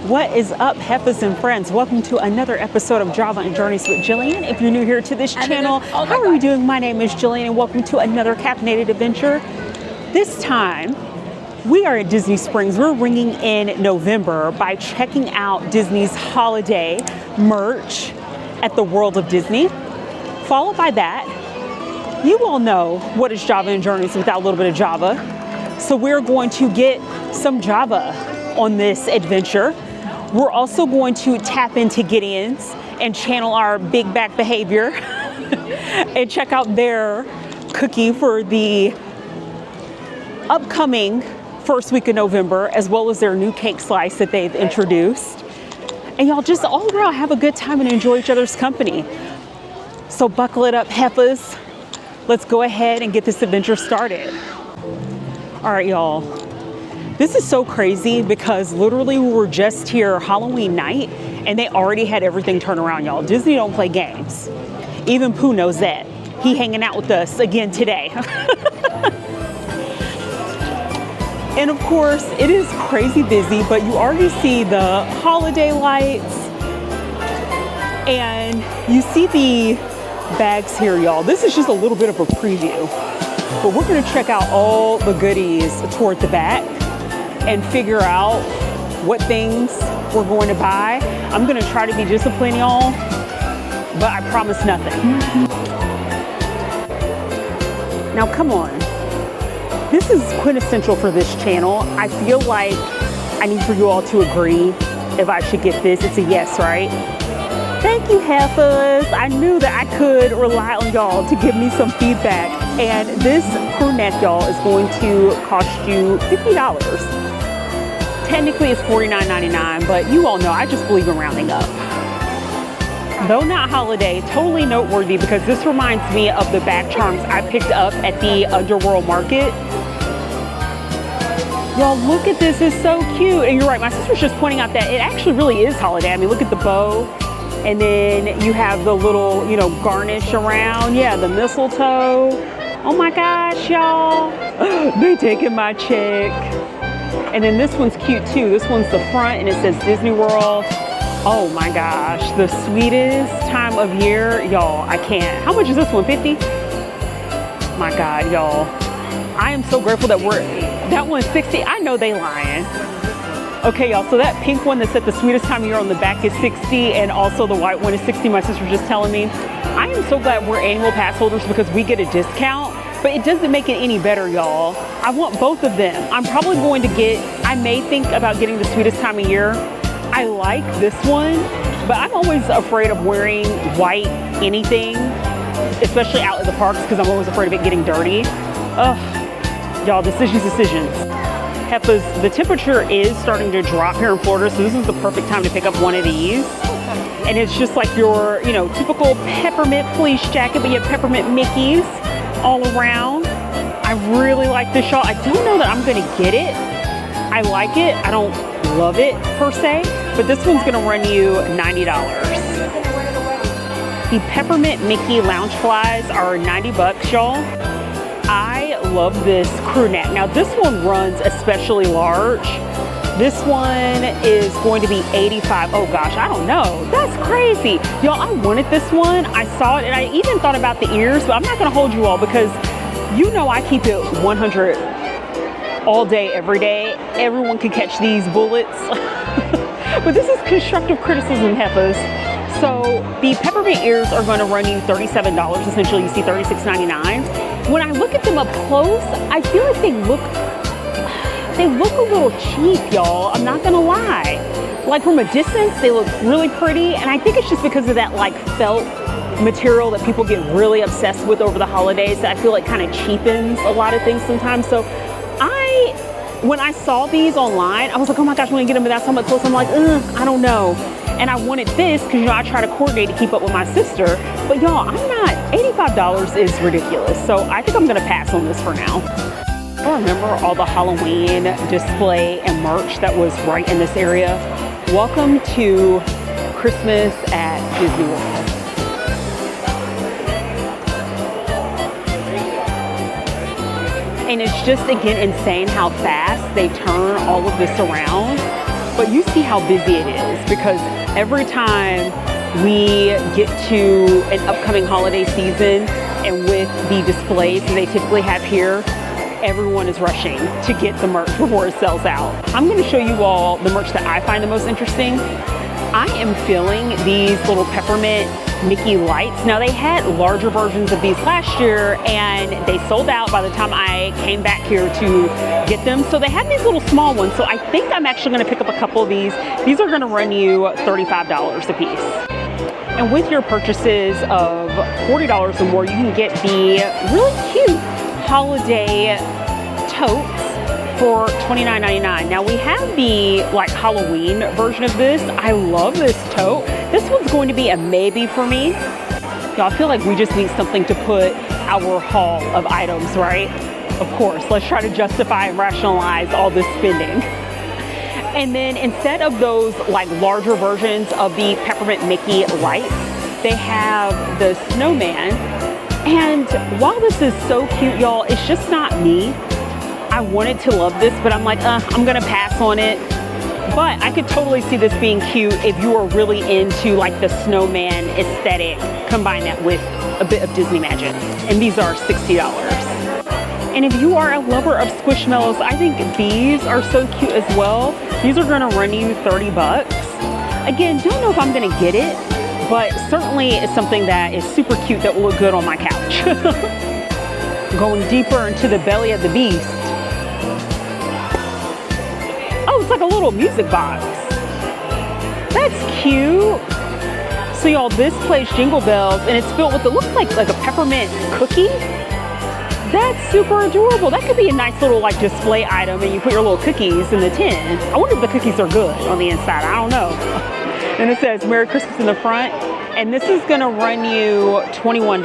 What is up, Heffas and friends? Welcome to another episode of Drama and Journeys with Jillian. If you're new here to this channel, how are you doing? My name is Jillian and welcome to another caffeinated adventure. This time, we are at Disney Springs. We're ringing in November by checking out Disney's holiday merch at the World of Disney. Followed by that, you all know what is Java and Journeys without a little bit of Java. So we're going to get some Java on this adventure. We're also going to tap into Gideon's and channel our big back behavior and check out their cookie for the upcoming first week of November, as well as their new cake slice that they've introduced. And y'all just all around have a good time and enjoy each other's company. So buckle it up, Heffas. Let's go ahead and get this adventure started. All right, y'all. This is so crazy because literally we were just here Halloween night and they already had everything turned around, y'all. Disney don't play games. Even Pooh knows that. He hanging out with us again today. And of course, it is crazy busy, but you already see the holiday lights and you see the bags here, y'all. This is just a little bit of a preview, but we're gonna check out all the goodies toward the back and figure out what things we're going to buy. I'm gonna try to be disciplined, y'all, but I promise nothing. Now, come on. This is quintessential for this channel. I feel like I need for you all to agree if I should get this. It's a yes, right? Thank you, Heffas. I knew that I could rely on y'all to give me some feedback. And this crew neck, y'all, is going to cost you $50. Technically it's $49.99, but you all know I just believe in rounding up. Though not holiday, totally noteworthy because this reminds me of the back charms I picked up at the Underworld Market. Y'all, look at this, it's so cute. And you're right, my sister was just pointing out that it actually really is holiday. I mean, look at the bow. And then you have the little, garnish around. Yeah, the mistletoe. Oh my gosh, y'all. They taking my check. And then this one's cute too. This one's the front and it says Disney World. Oh my gosh, the sweetest time of year. Y'all, I can't. How much is this one, 50? My God, y'all. I am so grateful that that one's 60. I know they lying. Okay, y'all, so that pink one that said the sweetest time of year on the back is 60 and also the white one is 60. My sister was just telling me. I am so glad we're annual pass holders because we get a discount, but it doesn't make it any better, y'all. I want both of them. I'm probably going to I may think about getting the sweetest time of year. I like this one, but I'm always afraid of wearing white anything, especially out at the parks because I'm always afraid of it getting dirty. Ugh, y'all, decisions. Heffas, the temperature is starting to drop here in Florida, so this is the perfect time to pick up one of these. And it's just like your, typical peppermint fleece jacket, but you have peppermint Mickeys all around. I really like this shawl. I don't know that I'm gonna get it. I like it. I don't love it per se, but this one's gonna run you $90. The peppermint Mickey lounge flies are 90 bucks, y'all. I love this crew neck. Now this one runs especially large. This one is going to be 85. Oh gosh, I don't know. That's crazy. Y'all, I wanted this one. I saw it and I even thought about the ears, but I'm not gonna hold you all because I keep it 100 all day, every day. Everyone can catch these bullets. But this is constructive criticism, Heffas. So the peppermint ears are gonna run you $37. Essentially, you see $36.99. When I look at them up close, I feel like they look a little cheap, y'all. I'm not gonna lie. Like from a distance, they look really pretty. And I think it's just because of that like felt material that people get really obsessed with over the holidays that I feel like kind of cheapens a lot of things sometimes. So when I saw these online, I was like, oh my gosh, when I get them without so much close, I'm like, I don't know. And I wanted this because, I try to coordinate to keep up with my sister. But y'all, $85 is ridiculous. So I think I'm gonna pass on this for now. I remember all the Halloween display and merch that was right in this area. Welcome to Christmas at Disney World. And it's just, again, insane how fast they turn all of this around. but you see how busy it is, because every time we get to an upcoming holiday season and with the displays that they typically have here, everyone is rushing to get the merch before it sells out. I'm going to show you all the merch that I find the most interesting. I am feeling these little peppermint Mickey lights. Now, they had larger versions of these last year and they sold out by the time I came back here to get them. So they have these little small ones. So I think I'm actually going to pick up a couple of these. These are going to run you $35 a piece. And with your purchases of $40 or more, you can get the really cute holiday totes for $29.99. Now we have the like Halloween version of this. I love this tote. This one's going to be a maybe for me. Y'all, I feel like we just need something to put our haul of items, right? Of course, let's try to justify and rationalize all this spending. And then instead of those like larger versions of the Peppermint Mickey lights, they have the snowman. And while this is so cute, y'all, it's just not me. I wanted to love this, but I'm like, I'm gonna pass on it. But I could totally see this being cute if you are really into like the snowman aesthetic. Combine that with a bit of Disney magic. And these are $60. And if you are a lover of Squishmallows, I think these are so cute as well. These are gonna run you 30 bucks. Again, don't know if I'm gonna get it, but certainly it's something that is super cute that will look good on my couch. Going deeper into the belly of the beast. Oh, it's like a little music box. That's cute. So y'all, this plays Jingle Bells and it's filled with, it looks like a peppermint cookie. That's super adorable. That could be a nice little like display item and you put your little cookies in the tin. I wonder if the cookies are good on the inside. I don't know. And it says Merry Christmas in the front. And this is gonna run you $21.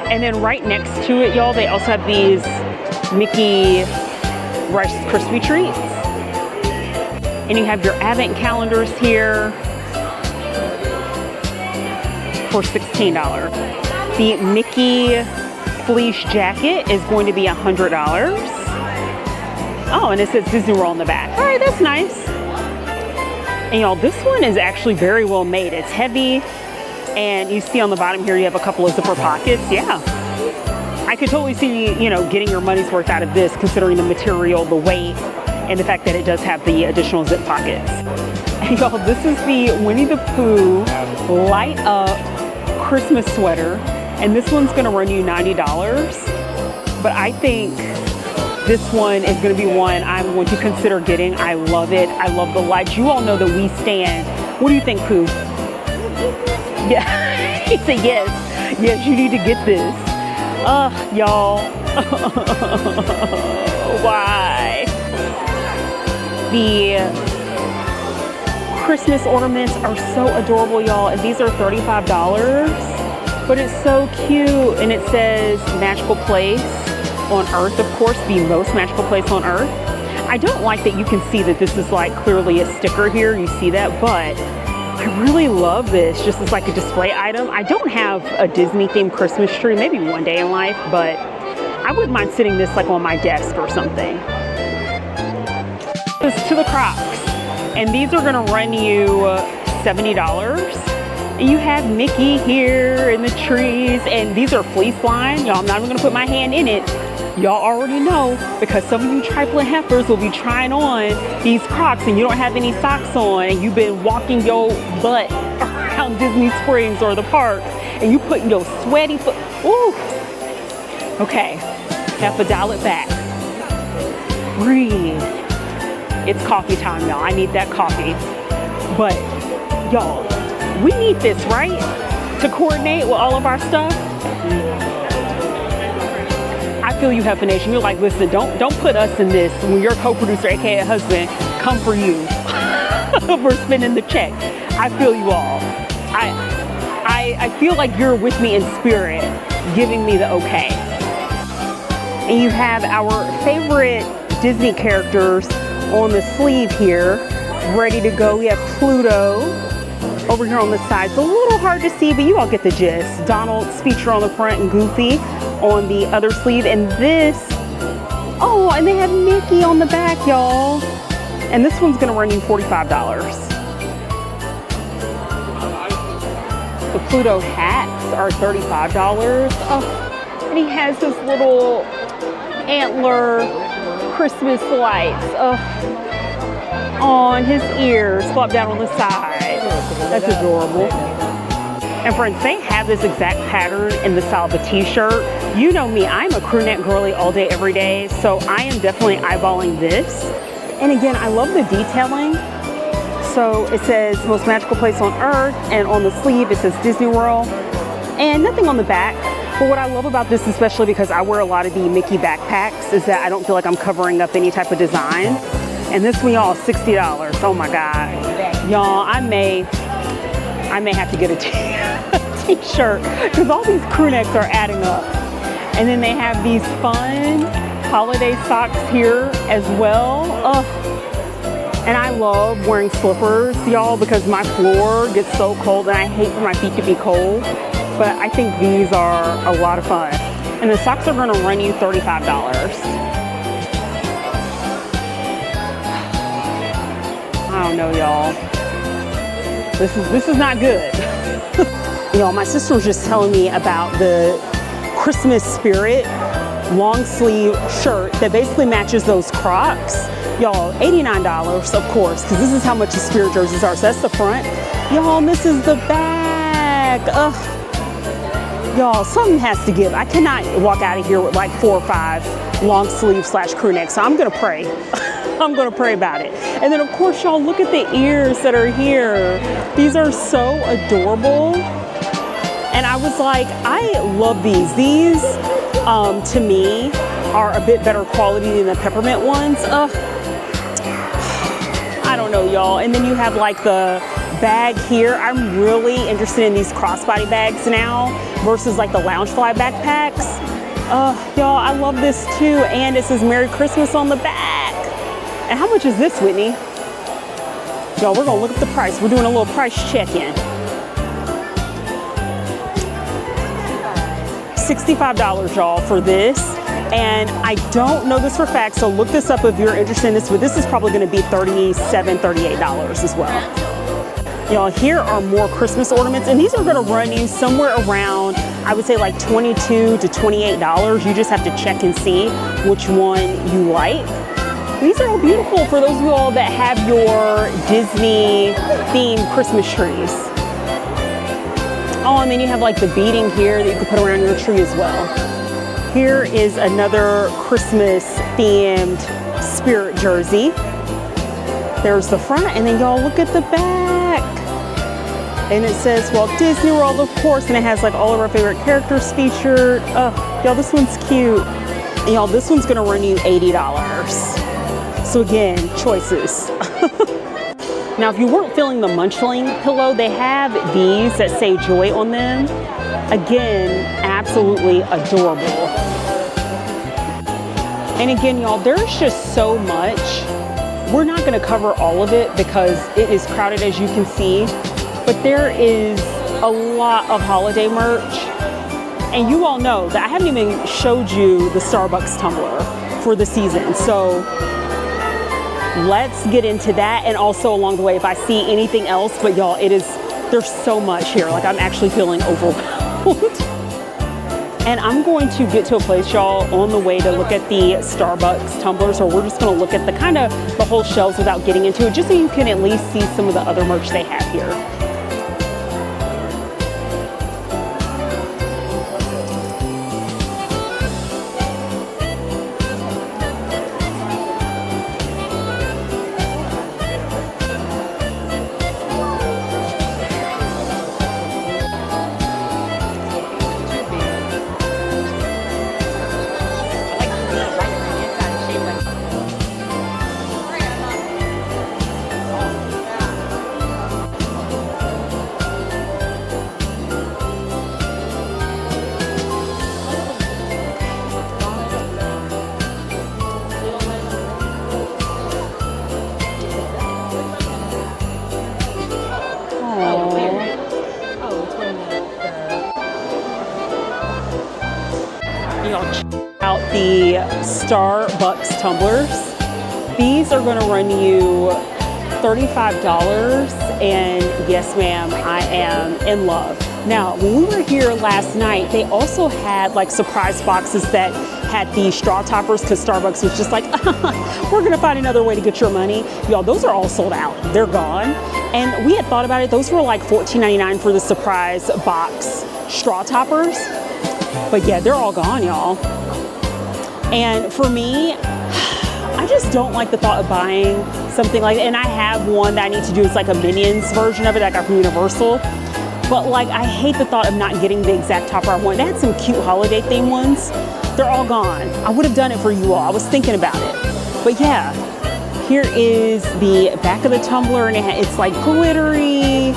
And then right next to it, y'all, they also have these Mickey Rice Krispie treats. And you have your advent calendars here for $16. The Mickey fleece jacket is going to be $100. Oh, and it says Disney World on the back. All right, that's nice. And y'all, this one is actually very well made. It's heavy, and you see on the bottom here, you have a couple of zipper pockets. Yeah, I could totally see, you know, getting your money's worth out of this, considering the material, the weight, and the fact that it does have the additional zip pockets. And y'all, this is the Winnie the Pooh light up Christmas sweater, and this one's gonna run you $90. But I think this one is going to be one I'm going to consider getting. I love it. I love the lights. You all know that we stand. What do you think, Pooh? Yeah, he said yes. Yes, you need to get this. Y'all. Why? The Christmas ornaments are so adorable, y'all. And these are $35, but it's so cute. And it says magical place on Earth, of course, the most magical place on Earth. I don't like that you can see that this is like clearly a sticker here. You see that, but I really love this just as like a display item. I don't have a Disney themed Christmas tree, maybe one day in life, but I wouldn't mind sitting this like on my desk or something. This to the Crocs, and these are gonna run you $70. And you have Mickey here in the trees, and these are fleece lined. Y'all, I'm not even gonna put my hand in it. Y'all already know, because some of you trifling heifers will be trying on these Crocs and you don't have any socks on, and you've been walking your butt around Disney Springs or the park, and you put your sweaty foot, ooh. Okay, Heffa, dial it back. Breathe. It's coffee time, y'all. I need that coffee. But y'all, we need this, right? To coordinate with all of our stuff. I feel you, Heffa Nation. You're like, listen, don't put us in this. When your co-producer, aka husband, come for you for spending the check. I feel you all. I feel like you're with me in spirit, giving me the okay. And you have our favorite Disney characters on the sleeve here, ready to go. We have Pluto over here on the side. It's a little hard to see, but you all get the gist. Donald's feature on the front and Goofy on the other sleeve. And this, oh, and they have Mickey on the back, y'all. And this one's gonna run you $45. The Pluto hats are $35. Oh, and he has this little antler Christmas lights on his ears, flop down on the side. That's adorable. And friends, they have this exact pattern in the style of a t-shirt. You know me, I'm a crew neck girly all day, every day, so I am definitely eyeballing this. And again, I love the detailing. So it says most magical place on earth, and on the sleeve it says Disney World, and nothing on the back. But what I love about this, especially because I wear a lot of the Mickey backpacks, is that I don't feel like I'm covering up any type of design. And this one, y'all, $60. Oh my God. Y'all, I may have to get a t-shirt because all these crew necks are adding up. And then they have these fun holiday socks here as well. And I love wearing slippers, y'all, because my floor gets so cold and I hate for my feet to be cold. But I think these are a lot of fun. And the socks are gonna run you $35. I don't know, y'all. This is not good. Y'all, my sister was just telling me about the Christmas spirit long sleeve shirt that basically matches those Crocs. Y'all, $89, of course, because this is how much the spirit jerseys are. So that's the front. Y'all, and this is the back. Ugh. Y'all, something has to give. I cannot walk out of here with like 4 or 5 long sleeve / crew necks. So I'm gonna pray. I'm gonna pray about it. And then of course, y'all, look at the ears that are here. These are so adorable. And I was like, I love these. These, to me, are a bit better quality than the peppermint ones. I don't know, y'all. And then you have like the bag here. I'm really interested in these crossbody bags now versus like the Loungefly backpacks. Y'all, I love this too. And it says Merry Christmas on the back. And how much is this, Whitney? Y'all, we're gonna look at the price. We're doing a little price check-in. $65, y'all, for this. And I don't know this for a fact, so look this up if you're interested in this, but this is probably gonna be $37, $38 as well. Y'all, here are more Christmas ornaments, and these are gonna run you somewhere around, I would say like $22 to $28. You just have to check and see which one you like. These are all beautiful for those of you all that have your Disney themed Christmas trees. Oh, and then you have like the beading here that you can put around your tree as well. Here is another Christmas themed spirit jersey. There's the front, and then y'all look at the back. And it says Walt Disney World, of course, and it has like all of our favorite characters featured. Oh, y'all, this one's cute. And y'all, this one's gonna run you $80. So again, choices. Now, if you weren't feeling the Munchling pillow, they have these that say joy on them. Again, absolutely adorable. And again, y'all, there's just so much. We're not gonna cover all of it because it is crowded, as you can see, but there is a lot of holiday merch. And you all know that I haven't even showed you the Starbucks tumbler for the season. So let's get into that, and also along the way if I see anything else. But y'all, there's so much here. Like, I'm actually feeling overwhelmed. And I'm going to get to a place, y'all, on the way to look at the Starbucks tumblers, or we're just gonna look at the whole shelves without getting into it, just so you can at least see some of the other merch they have here. Y'all check out the Starbucks tumblers. These are gonna run you $35, and yes ma'am, I am in love. Now, when we were here last night, they also had like surprise boxes that had the straw toppers, because Starbucks was just like, we're gonna find another way to get your money. Y'all, those are all sold out, they're gone. And we had thought about it, those were like $14.99 for the surprise box straw toppers. But yeah, they're all gone, y'all. And for me, I just don't like the thought of buying something like that. And I have one that I need to do. It's like a Minions version of it that I got from Universal. But like, I hate the thought of not getting the exact topper I want. They had some cute holiday themed ones. They're all gone. I would have done it for you all. I was thinking about it. But yeah, here is the back of the tumbler, and it's like glittery.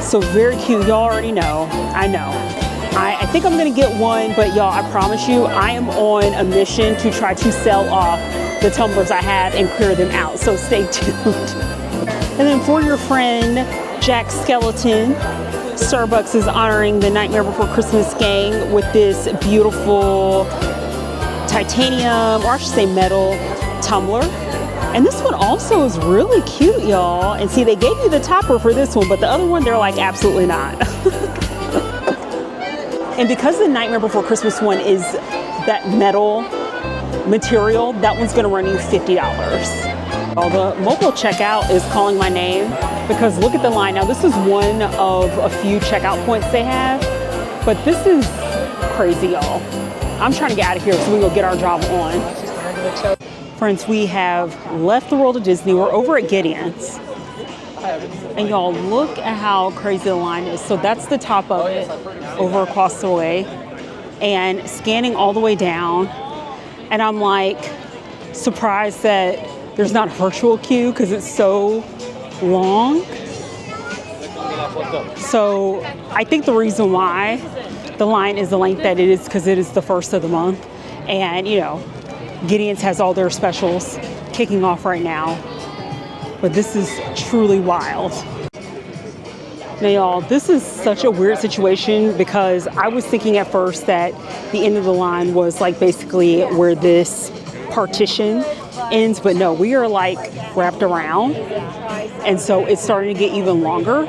So very cute. Y'all already know. I know. I think I'm gonna get one, but y'all, I promise you, I am on a mission to try to sell off the tumblers I have and clear them out. So stay tuned. And then for your friend, Jack Skeleton, Starbucks is honoring the Nightmare Before Christmas gang with this beautiful titanium, or I should say metal, tumbler. And this one also is really cute, y'all. And see, they gave you the topper for this one, but the other one, they're like, absolutely not. And because the Nightmare Before Christmas one is that metal material, that one's gonna run you $50. Well, the mobile checkout is calling my name because look at the line. Now this is one of a few checkout points they have, but this is crazy, y'all. I'm trying to get out of here so we can go get our job on. Friends, we have left the world of Disney. We're over at Gideon's. And y'all, look at how crazy the line is. So that's the top of it over across the way, and scanning all the way down. And I'm like surprised that there's not a virtual queue because it's so long. So I think the reason why the line is the length that it is because it is the first of the month. And you know, Gideon's has all their specials kicking off right now. But this is truly wild. Now y'all, this is such a weird situation because I was thinking at first that the end of the line was like basically where this partition ends, but no, we are like wrapped around. And so it's starting to get even longer,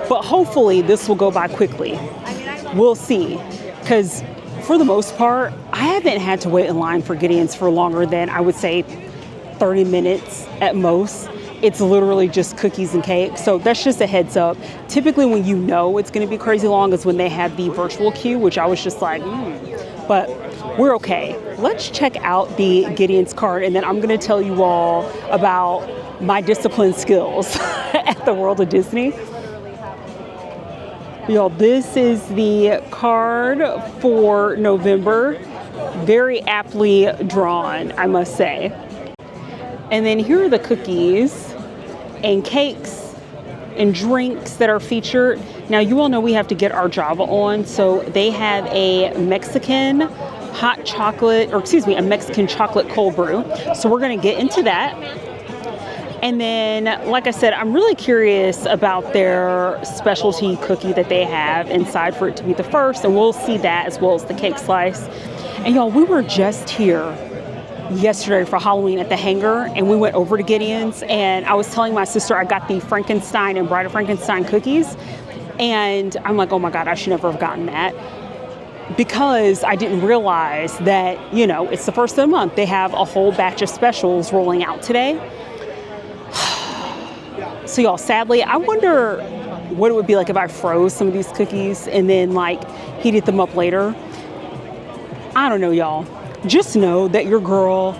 but hopefully this will go by quickly. We'll see, because for the most part, I haven't had to wait in line for Gideon's for longer than I would say 30 minutes at most. It's literally just cookies and cake. So that's just a heads up. Typically when you know it's gonna be crazy long is when they have the virtual queue, which I was just like, but we're okay. Let's check out the Gideon's card, and then I'm gonna tell you all about my discipline skills at the World of Disney. Y'all, this is the card for November. Very aptly drawn, I must say. And then here are the cookies and cakes and drinks that are featured. Now, you all know we have to get our Java on, so they have a Mexican hot chocolate, or excuse me, a Mexican chocolate cold brew. So we're gonna get into that. And then, like I said, I'm really curious about their specialty cookie that they have inside for it to be the first, and we'll see that as well as the cake slice. And y'all, we were just here yesterday for Halloween at the hangar, and we went over to Gideon's, and I was telling my sister I got the Frankenstein and Bride of Frankenstein cookies, and I'm like, oh my God, I should never have gotten that, because I didn't realize that, you know, it's the first of the month. They have a whole batch of specials rolling out today. So y'all, sadly, I wonder what it would be like if I froze some of these cookies and then like heated them up later. I don't know, y'all. Just know that your girl,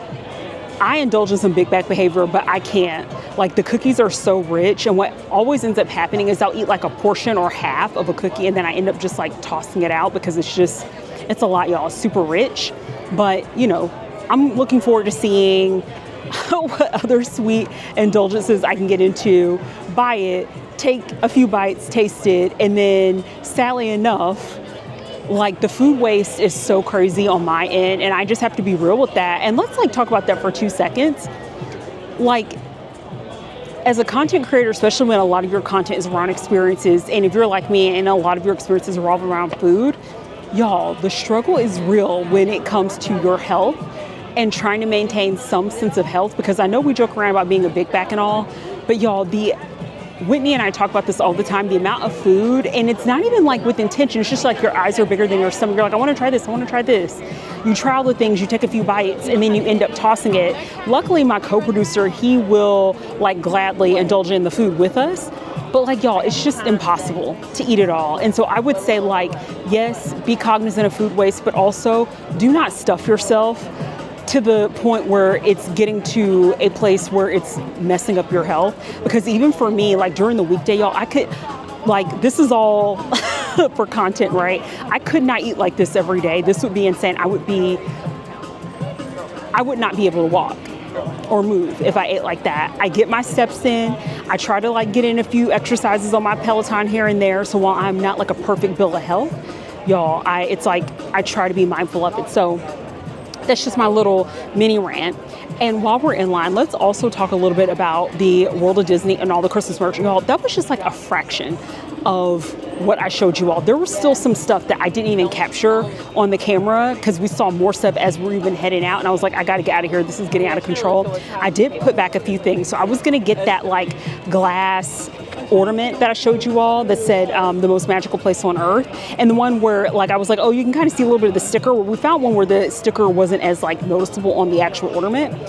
I indulge in some big back behavior, but I can't. Like, the cookies are so rich, and what always ends up happening is I'll eat like a portion or half of a cookie, and then I end up just like tossing it out because it's a lot, y'all. It's super rich. But, you know, I'm looking forward to seeing what other sweet indulgences I can get into, buy it, take a few bites, taste it, and then sadly enough, like, the food waste is so crazy on my end, and I just have to be real with that. And let's like talk about that for 2 seconds. Like, as a content creator, especially when a lot of your content is around experiences, and if you're like me and a lot of your experiences revolve around food, y'all, the struggle is real when it comes to your health and trying to maintain some sense of health, because I know we joke around about being a big back and all, but y'all, Whitney and I talk about this all the time, the amount of food, and it's not even like with intention, it's just like your eyes are bigger than your stomach. You're like, I want to try this, I want to try this. You try all the things, you take a few bites, and then you end up tossing it. Luckily, my co-producer, he will like gladly indulge in the food with us. But like, y'all, it's just impossible to eat it all. And so I would say, like, yes, be cognizant of food waste, but also do not stuff yourself to the point where it's getting to a place where it's messing up your health. Because even for me, like during the weekday, y'all, I could, like, this is all for content, right? I could not eat like this every day. This would be insane. I would not be able to walk or move if I ate like that. I get my steps in. I try to like get in a few exercises on my Peloton here and there. So while I'm not like a perfect bill of health, y'all, it's like I try to be mindful of it. So that's just my little mini rant. And while we're in line, let's also talk a little bit about the World of Disney and all the Christmas merch. Y'all, that was just like a fraction of what I showed you all. There was still some stuff that I didn't even capture on the camera because we saw more stuff as we were even heading out. And I was like, I got to get out of here. This is getting out of control. I did put back a few things. So I was going to get that like glass ornament that I showed you all that said the most magical place on earth, and the one where like I was like, oh, you can kind of see a little bit of the sticker. We found one where the sticker wasn't as like noticeable on the actual ornament.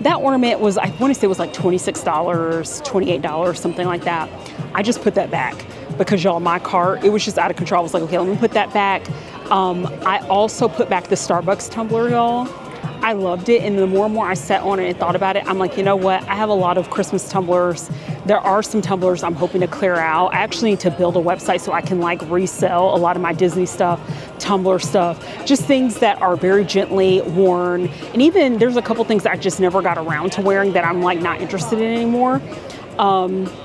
That ornament was, I want to say it was like $26, $28, something like that. I just put that back because y'all, my cart, it was just out of control. I was like, okay, let me put that back. I also put back the Starbucks tumbler, y'all. I loved it, and the more and more I sat on it and thought about it, I'm like, you know what? I have a lot of Christmas tumblers. There are some tumblers I'm hoping to clear out. I actually need to build a website so I can like resell a lot of my Disney stuff, tumbler stuff, just things that are very gently worn. And even there's a couple things that I just never got around to wearing that I'm like not interested in anymore.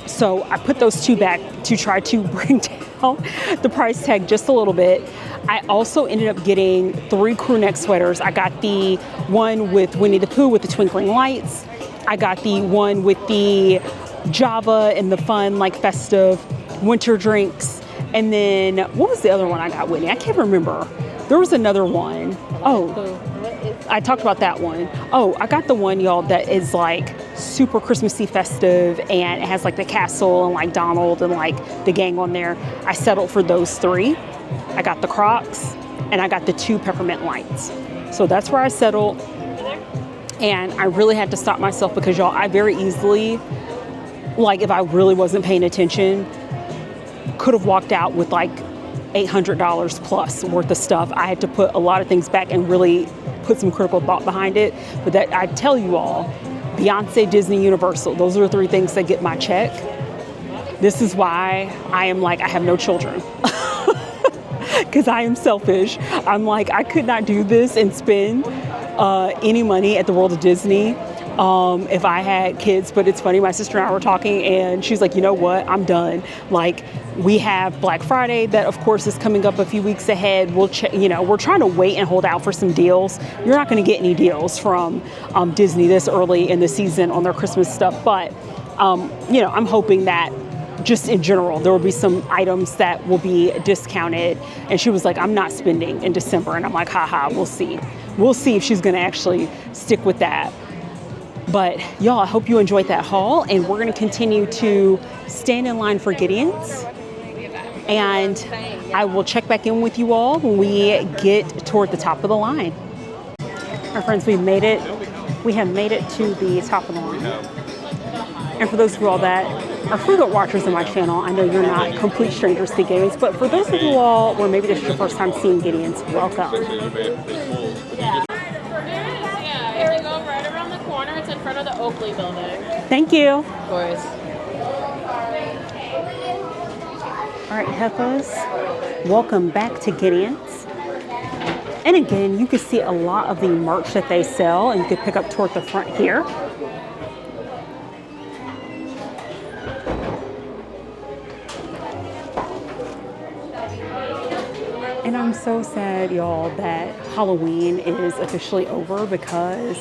So I put those two back to try to bring down the price tag just a little bit. I also ended up getting 3 crew neck sweaters. I got the one with Winnie the Pooh with the twinkling lights. I got the one with the Java and the fun, like festive winter drinks. And then what was the other one I got, Whitney? I can't remember. There was another one. Oh, I talked about that one. Oh, I got the one, y'all, that is like super Christmassy festive, and it has like the castle and like Donald and like the gang on there. I settled for those 3. I got the Crocs and I got the 2 peppermint lights. So that's where I settled. And I really had to stop myself because y'all, I very easily, like if I really wasn't paying attention, could have walked out with like $800 plus worth of stuff. I had to put a lot of things back and really put some critical thought behind it. But that, I tell you all, Beyonce, Disney, Universal, those are the 3 things that get my check. This is why I am like, I have no children. Because I am selfish. I'm like, I could not do this and spend any money at the World of Disney if I had kids. But it's funny, my sister and I were talking and she's like, you know what, I'm done. Like, we have Black Friday that of course is coming up a few weeks ahead. We're trying to wait and hold out for some deals. You're not going to get any deals from Disney this early in the season on their Christmas stuff. But, I'm hoping that just in general, there will be some items that will be discounted. And she was like, I'm not spending in December. And I'm like, haha, we'll see. We'll see if she's going to actually stick with that. But y'all, I hope you enjoyed that haul. And we're going to continue to stand in line for Gideon's. And I will check back in with you all when we get toward the top of the line. Our friends, we have made it to the top of the line. And for those of you all that are frequent watchers of my channel, I know you're not complete strangers to Gideon's, but for those of you all where maybe this is your first time seeing Gideon's, welcome. Yeah, if you go right around the corner, it's in front of the Oakley building. Thank you. Of course. All right, Heffas, welcome back to Gideon's. And again, you can see a lot of the merch that they sell, and you can pick up toward the front here. And I'm so sad, y'all, that Halloween is officially over because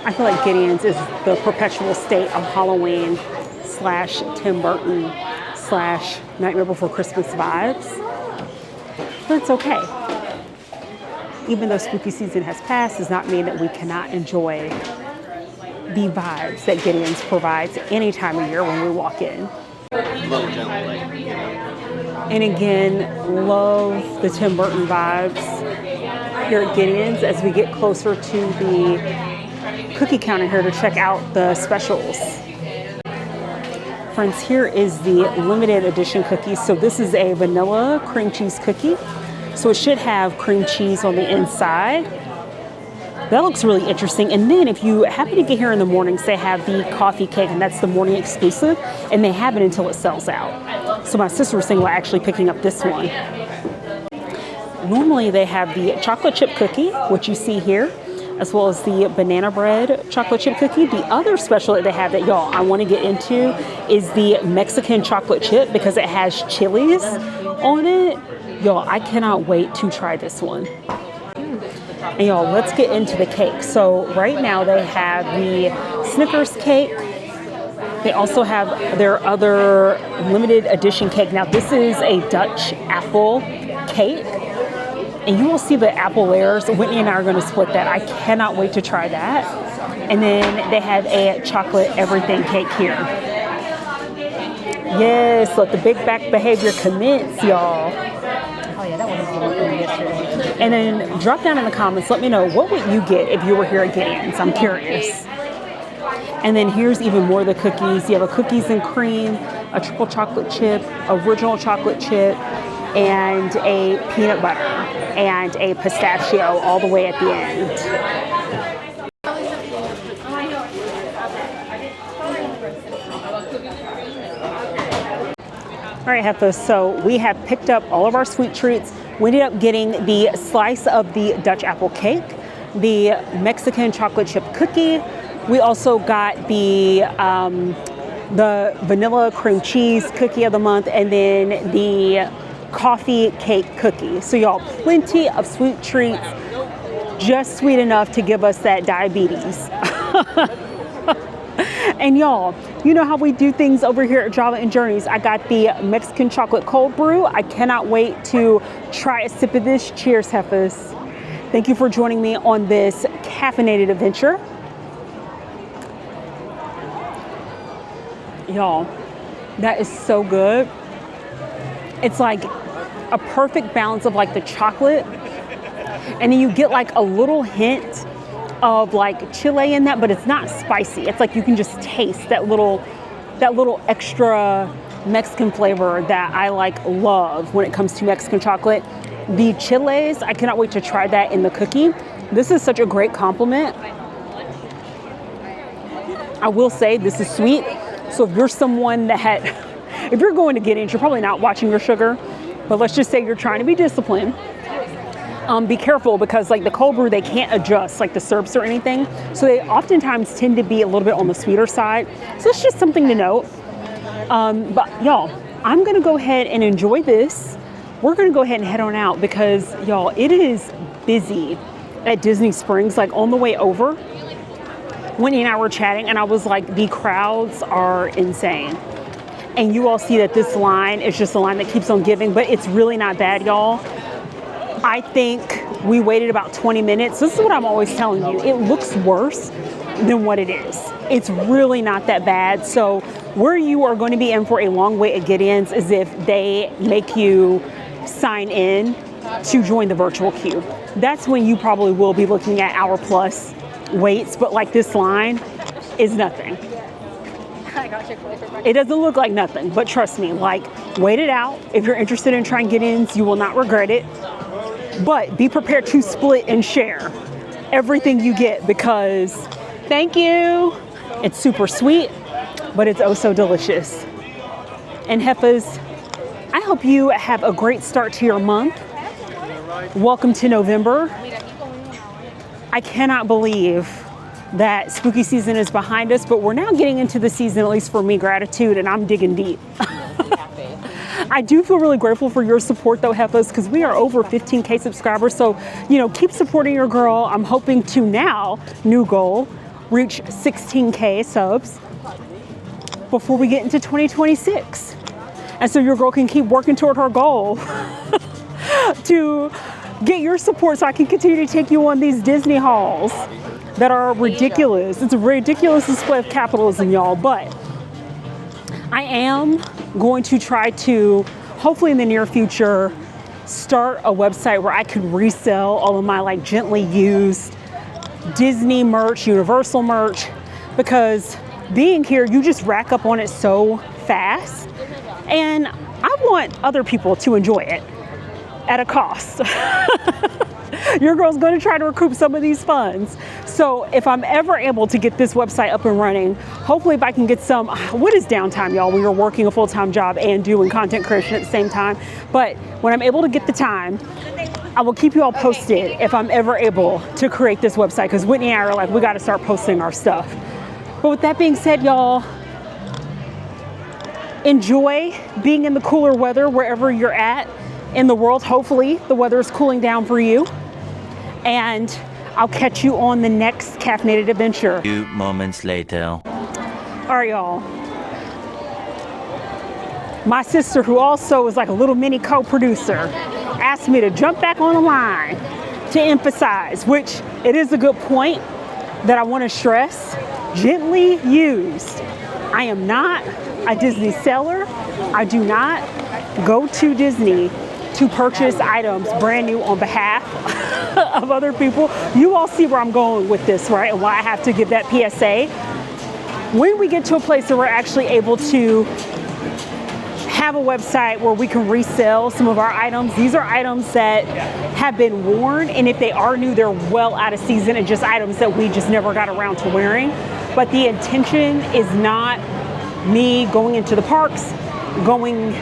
I feel like Gideon's is the perpetual state of Halloween / Tim Burton / Nightmare Before Christmas vibes. But it's okay. even though spooky season has passed, does not mean that we cannot enjoy the vibes that Gideon's provides any time of year when we walk in. And again, love the Tim Burton vibes here at Gideon's as we get closer to the cookie counter here to check out the specials. Friends, here is the limited edition cookie. So this is a vanilla cream cheese cookie. So it should have cream cheese on the inside. That looks really interesting. And then if you happen to get here in the mornings, they have the coffee cake, and that's the morning exclusive, and they have it until it sells out. So my sister was thinking about actually picking up this one. Normally they have the chocolate chip cookie, which you see here, as well as the banana bread chocolate chip cookie. The other special that they have that y'all I want to get into is the Mexican chocolate chip because it has chilies on it. Y'all, I cannot wait to try this one. And y'all, let's get into the cake. So right now they have the Snickers cake. They also have their other limited edition cake. Now this is a Dutch apple cake. And you will see the apple layers. Whitney and I are going to split that. I cannot wait to try that. And then they have a chocolate everything cake here. Yes, let the big back behavior commence, y'all. Oh yeah, that one was delicious yesterday. And then drop down in the comments. Let me know, what would you get if you were here at Gideon's? I'm curious. And then here's even more of the cookies. You have a cookies and cream, a triple chocolate chip, original chocolate chip, and a peanut butter, and a pistachio all the way at the end. All right, Heffa, so we have picked up all of our sweet treats. We ended up getting the slice of the Dutch apple cake, the Mexican chocolate chip cookie. We also got the vanilla cream cheese cookie of the month, and then the coffee cake cookie. So y'all, plenty of sweet treats, just sweet enough to give us that diabetes. And y'all, you know how we do things over here at Java and Journeys. I got the Mexican chocolate cold brew. I cannot wait to try a sip of this. Cheers, Heffas. Thank you for joining me on this caffeinated adventure. Y'all, that is so good. It's like a perfect balance of like the chocolate, and then you get like a little hint of like chile in that, but it's not spicy. It's like you can just taste that little extra Mexican flavor that I like love when it comes to Mexican chocolate. The chiles, I cannot wait to try that in the cookie. This is such a great compliment. I will say this is sweet. So if you're someone that if you're going to Gideon's, you're probably not watching your sugar, but let's just say you're trying to be disciplined. Be careful because like the cold brew, they can't adjust like the syrups or anything. So they oftentimes tend to be a little bit on the sweeter side. So it's just something to note. But y'all, I'm gonna go ahead and enjoy this. We're gonna go ahead and head on out because y'all, it is busy at Disney Springs, like on the way over. Whitney and I were chatting and I was like, the crowds are insane. And you all see that this line is just a line that keeps on giving, but it's really not bad, y'all. I think we waited about 20 minutes. This is what I'm always telling you. It looks worse than what it is. It's really not that bad. So where you are going to be in for a long wait at Gideon's is if they make you sign in to join the virtual queue. That's when you probably will be looking at hour plus waits, but like this line is nothing. It doesn't look like nothing, but trust me, like wait it out. If you're interested in trying Gideon's, you will not regret it. But be prepared to split and share everything you get because, thank you. It's super sweet, but it's oh so delicious. And Heffas, I hope you have a great start to your month. Welcome to November. I cannot believe that spooky season is behind us, but we're now getting into the season, at least for me, gratitude, and I'm digging deep. I do feel really grateful for your support though, Heffas, because we are over 15K subscribers. So, you know, keep supporting your girl. I'm hoping to now, new goal, reach 16K subs before we get into 2026. And so your girl can keep working toward her goal to get your support so I can continue to take you on these Disney hauls that are ridiculous. It's a ridiculous display of capitalism, y'all. But I am going to try to, hopefully in the near future, start a website where I could resell all of my like gently used Disney merch, Universal merch, because being here, you just rack up on it so fast. And I want other people to enjoy it at a cost. Your girl's going to try to recoup some of these funds. So if I'm ever able to get this website up and running, hopefully if I can get some, what is downtime, y'all, when you're working a full-time job and doing content creation at the same time? But when I'm able to get the time, I will keep you all posted if I'm ever able to create this website, because Whitney and I are like, we got to start posting our stuff. But with that being said, y'all, enjoy being in the cooler weather wherever you're at in the world. Hopefully the weather is cooling down for you. And I'll catch you on the next caffeinated adventure. A few moments later. All right, y'all. My sister, who also is like a little mini co-producer, asked me to jump back on the line to emphasize, which it is a good point that I want to stress, gently used. I am not a Disney seller. I do not go to Disney to purchase items brand new on behalf of other people. You all see where I'm going with this, right? And why I have to give that PSA. When we get to a place where we're actually able to have a website where we can resell some of our items, these are items that have been worn, and if they are new, they're well out of season and just items that we just never got around to wearing. But the intention is not me going into the parks, going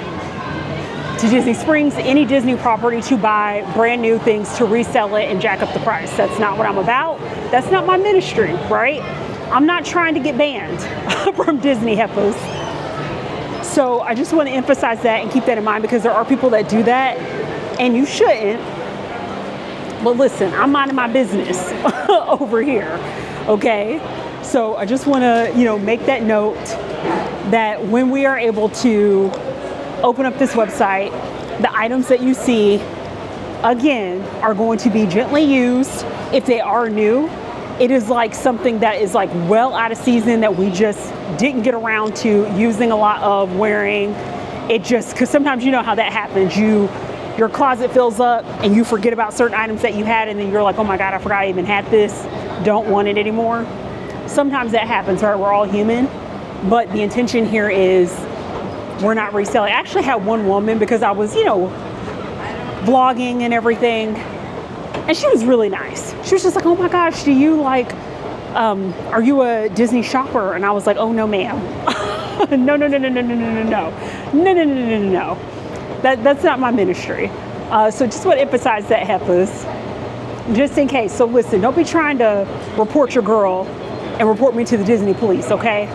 to Disney Springs, any Disney property, to buy brand new things to resell it and jack up the price. That's not what I'm about. That's not my ministry, right? I'm not trying to get banned from Disney, Heffas. So I just want to emphasize that and keep that in mind, because there are people that do that, and you shouldn't. But listen, I'm minding my business over here, okay? So I just want to, make that note that when we are able to open up this website, the items that you see, again, are going to be gently used. If they are new, it is like something that is like well out of season that we just didn't get around to using a lot of, wearing. It just, because sometimes you know how that happens. Your closet fills up and you forget about certain items that you had, and then you're like, oh my God, I forgot I even had this. Don't want it anymore. Sometimes that happens, right? We're all human. But the intention here is we're not reselling. I actually had one woman, because I was, vlogging and everything, and she was really nice. She was just like, oh my gosh, do you are you a Disney shopper? And I was like, oh no, ma'am. No. That's not my ministry. So just want to emphasize that, Heffas, just in case. So listen, don't be trying to report your girl and report me to the Disney police, okay?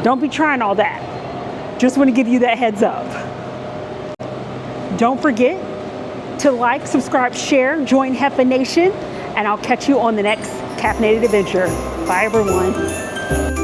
Don't be trying all that. Just want to give you that heads up. Don't forget to like, subscribe, share, join Heffa Nation, and I'll catch you on the next caffeinated adventure. Bye, everyone.